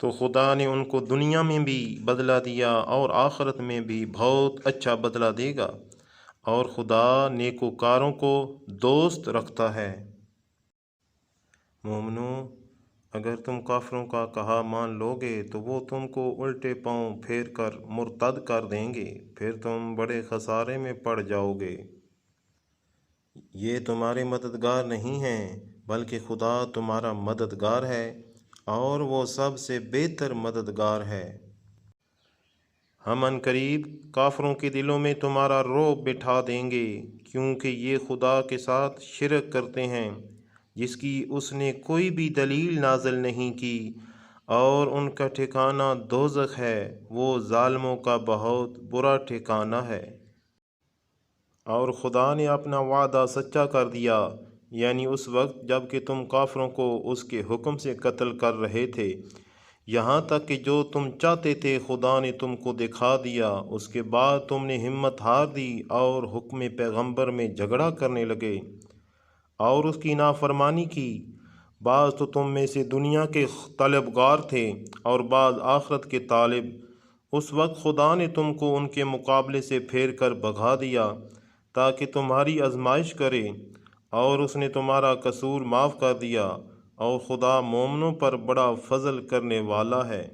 تو خدا نے ان کو دنیا میں بھی بدلہ دیا اور آخرت میں بھی بہت اچھا بدلہ دے گا، اور خدا نیکوکاروں کو دوست رکھتا ہے۔ مومنو، اگر تم کافروں کا کہا مان لو گے تو وہ تم کو الٹے پاؤں پھیر کر مرتد کر دیں گے، پھر تم بڑے خسارے میں پڑ جاؤ گے۔ یہ تمہارے مددگار نہیں ہیں، بلکہ خدا تمہارا مددگار ہے، اور وہ سب سے بہتر مددگار ہے۔ ہم عنقریب کافروں کے دلوں میں تمہارا رعب بٹھا دیں گے، کیونکہ یہ خدا کے ساتھ شرک کرتے ہیں جس کی اس نے کوئی بھی دلیل نازل نہیں کی، اور ان کا ٹھکانہ دوزخ ہے، وہ ظالموں کا بہت برا ٹھکانہ ہے۔ اور خدا نے اپنا وعدہ سچا کر دیا، یعنی اس وقت جب کہ تم کافروں کو اس کے حکم سے قتل کر رہے تھے، یہاں تک کہ جو تم چاہتے تھے خدا نے تم کو دکھا دیا۔ اس کے بعد تم نے ہمت ہار دی اور حکم پیغمبر میں جھگڑا کرنے لگے اور اس کی نافرمانی کی۔ بعض تو تم میں سے دنیا کے طلبگار تھے اور بعض آخرت کے طالب۔ اس وقت خدا نے تم کو ان کے مقابلے سے پھیر کر بھگا دیا تاکہ تمہاری آزمائش کرے، اور اس نے تمہارا قصور معاف کر دیا، اور خدا مومنوں پر بڑا فضل کرنے والا ہے۔